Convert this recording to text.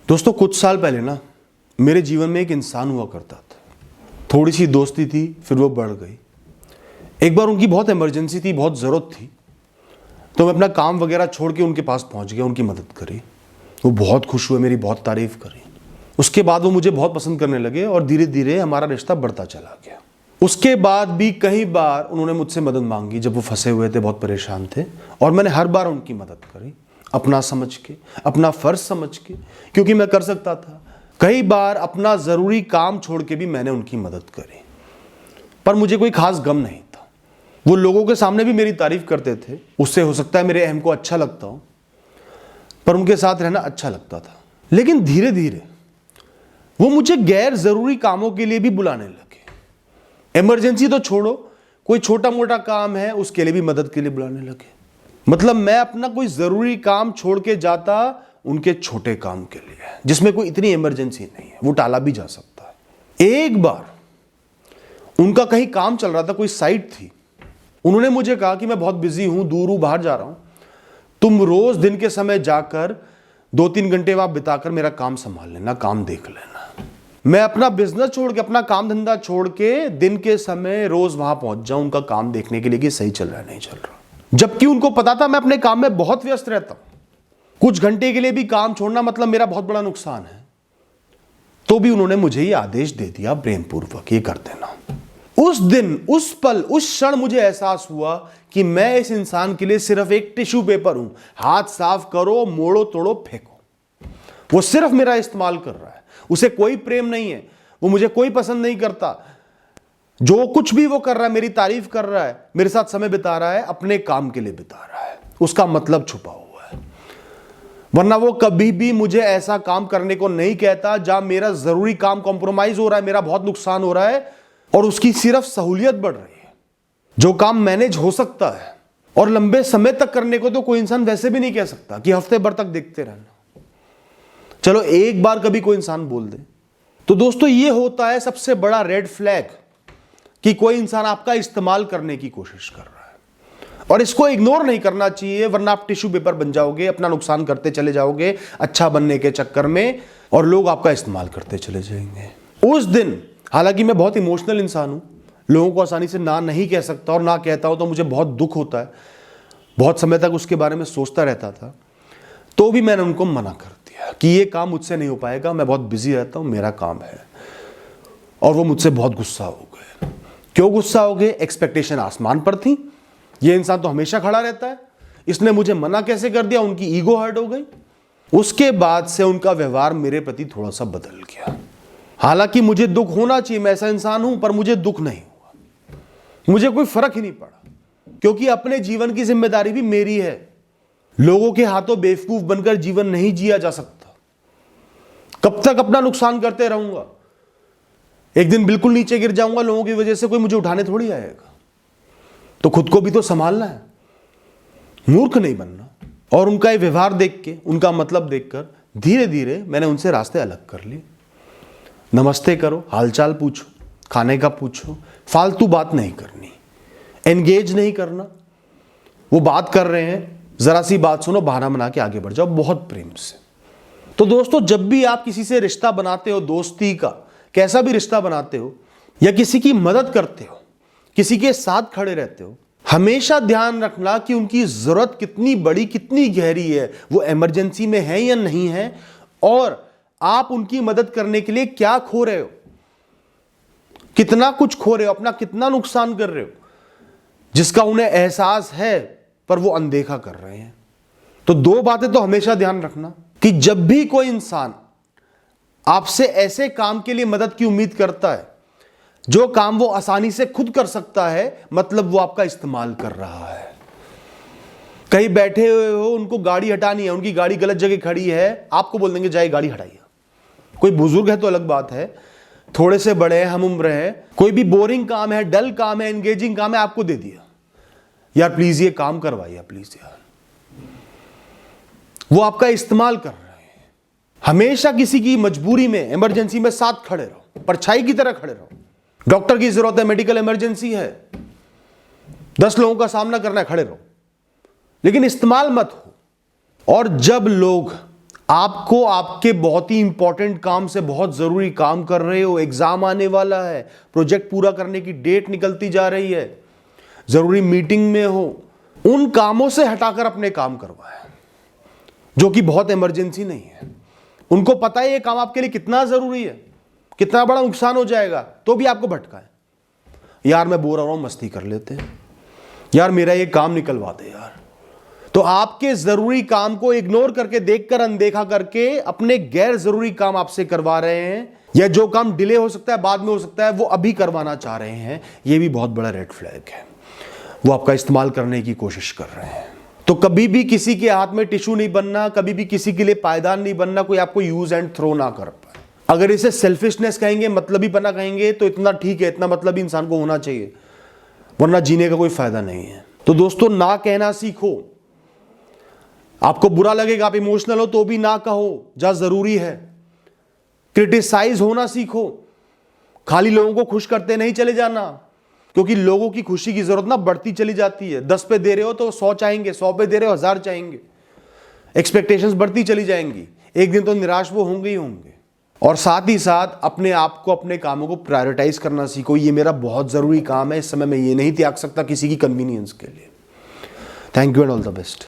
दोस्तों कुछ साल पहले ना मेरे जीवन में एक इंसान हुआ करता था। थोड़ी सी दोस्ती थी, फिर वो बढ़ गई। एक बार उनकी बहुत इमरजेंसी थी, बहुत ज़रूरत थी, तो मैं अपना काम वगैरह छोड़ के उनके पास पहुंच गया, उनकी मदद करी। वो बहुत खुश हुए, मेरी बहुत तारीफ करी। उसके बाद वो मुझे बहुत पसंद करने लगे और धीरे धीरे हमारा रिश्ता बढ़ता चला गया। उसके बाद भी कई बार उन्होंने मुझसे मदद मांगी जब वो फंसे हुए थे, बहुत परेशान थे, और मैंने हर बार उनकी मदद करी, अपना समझ के, अपना फर्ज समझ के, क्योंकि मैं कर सकता था। कई बार अपना ज़रूरी काम छोड़ के भी मैंने उनकी मदद करी, पर मुझे कोई खास गम नहीं था। वो लोगों के सामने भी मेरी तारीफ करते थे, उससे हो सकता है मेरे अहम को अच्छा लगता हो, पर उनके साथ रहना अच्छा लगता था। लेकिन धीरे धीरे वो मुझे गैर ज़रूरी कामों के लिए भी बुलाने लगे। इमरजेंसी तो छोड़ो, कोई छोटा मोटा काम है उसके लिए भी मदद के लिए बुलाने लगे। मतलब मैं अपना कोई ज़रूरी काम छोड़ के जाता उनके छोटे काम के लिए, जिसमें कोई इतनी इमरजेंसी नहीं है, वो टाला भी जा सकता है। एक बार उनका कहीं काम चल रहा था, कोई साइट थी। उन्होंने मुझे कहा कि मैं बहुत बिजी हूं, दूर हूं, बाहर जा रहा हूं, तुम रोज दिन के समय जाकर 2-3 घंटे वहां बिताकर मेरा काम संभाल लेना, काम देख लेना। मैं अपना बिजनेस छोड़ के, अपना काम धंधा छोड़ के दिन के समय रोज वहां पहुंच जाऊं उनका काम देखने के लिए कि सही चल रहा है नहीं चल रहा। जबकि उनको पता था मैं अपने काम में बहुत व्यस्त रहता हूं, कुछ घंटे के लिए भी काम छोड़ना मतलब मेरा बहुत बड़ा नुकसान है। तो भी उन्होंने मुझे ये आदेश दे दिया प्रेमपूर्वक, ये कर देना। उस दिन, उस पल, उस क्षण मुझे एहसास हुआ कि मैं इस इंसान के लिए सिर्फ एक टिश्यू पेपर हूं। हाथ साफ करो, मोड़ो, तोड़ो, फेंको। वो सिर्फ मेरा इस्तेमाल कर रहा है, उसे कोई प्रेम नहीं है, वो मुझे कोई पसंद नहीं करता। जो कुछ भी वो कर रहा है, मेरी तारीफ कर रहा है, मेरे साथ समय बिता रहा है, अपने काम के लिए बिता रहा है, उसका मतलब छुपा हुआ है। वरना वो कभी भी मुझे ऐसा काम करने को नहीं कहता जहां मेरा जरूरी काम कॉम्प्रोमाइज हो रहा है, मेरा बहुत नुकसान हो रहा है और उसकी सिर्फ सहूलियत बढ़ रही है। जो काम मैनेज हो सकता है और लंबे समय तक करने को तो कोई इंसान वैसे भी नहीं कह सकता कि हफ्ते भर तक देखते रहना। चलो एक बार कभी कोई इंसान बोल दे तो दोस्तों ये होता है सबसे बड़ा रेड फ्लैग कि कोई इंसान आपका इस्तेमाल करने की कोशिश कर रहा है। और इसको इग्नोर नहीं करना चाहिए, वरना आप टिश्यू पेपर बन जाओगे, अपना नुकसान करते चले जाओगे अच्छा बनने के चक्कर में, और लोग आपका इस्तेमाल करते चले जाएंगे। उस दिन, हालांकि मैं बहुत इमोशनल इंसान हूं, लोगों को आसानी से ना नहीं कह सकता, और ना कहता हूं तो मुझे बहुत दुख होता है, बहुत समय तक उसके बारे में सोचता रहता था, तो भी मैंने उनको मना कर दिया कि ये काम मुझसे नहीं हो पाएगा, मैं बहुत बिजी रहता हूं, मेरा काम है। और वो मुझसे बहुत गुस्सा हो गए। क्यों गुस्सा हो गए? एक्सपेक्टेशन आसमान पर थी, ये इंसान तो हमेशा खड़ा रहता है, इसने मुझे मना कैसे कर दिया, उनकी ईगो हर्ट हो गई। उसके बाद से उनका व्यवहार मेरे प्रति थोड़ा सा बदल गया। हालांकि मुझे दुख होना चाहिए, मैं ऐसा इंसान हूं, पर मुझे दुख नहीं हुआ, मुझे कोई फर्क ही नहीं पड़ा, क्योंकि अपने जीवन की जिम्मेदारी भी मेरी है। लोगों के हाथों बेवकूफ बनकर जीवन नहीं जिया जा सकता। कब तक अपना नुकसान करते रहूंगा? एक दिन बिल्कुल नीचे गिर जाऊंगा, लोगों की वजह से कोई मुझे उठाने थोड़ी आएगा। तो खुद को भी तो संभालना है, मूर्ख नहीं बनना। और उनका ये व्यवहार देख के, उनका मतलब देखकर धीरे धीरे मैंने उनसे रास्ते अलग कर लिए। नमस्ते करो, हालचाल पूछो, खाने का पूछो, फालतू बात नहीं करनी, एंगेज नहीं करना। वो बात कर रहे हैं, जरा सी बात सुनो, बहाना बना के आगे बढ़ जाओ, बहुत प्रेम से। तो दोस्तों जब भी आप किसी से रिश्ता बनाते हो, दोस्ती का कैसा भी रिश्ता बनाते हो, या किसी की मदद करते हो, किसी के साथ खड़े रहते हो, हमेशा ध्यान रखना कि उनकी जरूरत कितनी बड़ी, कितनी गहरी है, वो इमरजेंसी में है या नहीं है, और आप उनकी मदद करने के लिए क्या खो रहे हो, कितना कुछ खो रहे हो, अपना कितना नुकसान कर रहे हो, जिसका उन्हें एहसास है पर वो अनदेखा कर रहे हैं। तो 2 बातें तो हमेशा ध्यान रखना कि जब भी कोई इंसान आपसे ऐसे काम के लिए मदद की उम्मीद करता है जो काम वो आसानी से खुद कर सकता है, मतलब वो आपका इस्तेमाल कर रहा है। कहीं बैठे हुए हो, उनको गाड़ी हटानी है, उनकी गाड़ी गलत जगह खड़ी है, आपको बोल देंगे जाए गाड़ी हटाइए। कोई बुजुर्ग है तो अलग बात है, थोड़े से बड़े हैं, हम उम्र है, कोई भी बोरिंग काम है, डल काम है, एंगेजिंग काम है, आपको दे दिया, यार प्लीज ये काम करवाइए प्लीज यार। वो आपका इस्तेमाल कर रहे हैं। हमेशा किसी की मजबूरी में, इमरजेंसी में साथ खड़े रहो, परछाई की तरह खड़े रहो। डॉक्टर की जरूरत है, मेडिकल इमरजेंसी है, 10 लोगों का सामना करना है, खड़े रहो, लेकिन इस्तेमाल मत हो। और जब लोग आपको आपके बहुत ही इंपॉर्टेंट काम से बहुत जरूरी काम कर रहे हो, एग्जाम आने वाला है, प्रोजेक्ट पूरा करने की डेट निकलती जा रही है, जरूरी मीटिंग में हो, उन कामों से हटाकर अपने काम करवाएं जो कि बहुत इमरजेंसी नहीं है। उनको पता है ये काम आपके लिए कितना जरूरी है, कितना बड़ा नुकसान हो जाएगा, तो भी आपको भटकाएं। यार मैं बोर हो रहा हूं, मस्ती कर लेते हैं, यार मेरा ये काम निकलवा दे यार। तो आपके जरूरी काम को इग्नोर करके, देखकर, अनदेखा करके अपने गैर जरूरी काम आपसे करवा रहे हैं, या जो काम डिले हो सकता है, बाद में हो सकता है, वो अभी करवाना चाह रहे हैं। ये भी बहुत बड़ा रेड फ्लैग है। वो आपका इस्तेमाल करने की कोशिश कर रहे हैं। तो कभी भी किसी के हाथ में टिश्यू नहीं बनना, कभी भी किसी के लिए पायदान नहीं बनना, कोई आपको यूज एंड थ्रो ना कर पाए। अगर इसे सेल्फिशनेस कहेंगे, मतलबीपना कहेंगे, तो इतना ठीक है, इतना मतलब इंसान को होना चाहिए, वरना जीने का कोई फायदा नहीं है। तो दोस्तों, ना कहना सीखो। आपको बुरा लगेगा, आप इमोशनल हो तो भी ना कहो जहां जरूरी है। क्रिटिसाइज होना सीखो। खाली लोगों को खुश करते नहीं चले जाना, क्योंकि लोगों की खुशी की जरूरत ना बढ़ती चली जाती है। 10 पे दे रहे हो तो 100 चाहेंगे, 100 पे दे रहे हो 1000 चाहेंगे, एक्सपेक्टेशंस बढ़ती चली जाएंगी, एक दिन तो निराश वो होंगे ही होंगे। और साथ ही साथ अपने आप को, अपने कामों को प्रायोरिटाइज करना सीखो। ये मेरा बहुत जरूरी काम है, इस समय मैं ये नहीं त्याग सकता किसी की कन्वीनियंस के लिए। Thank you and all the best.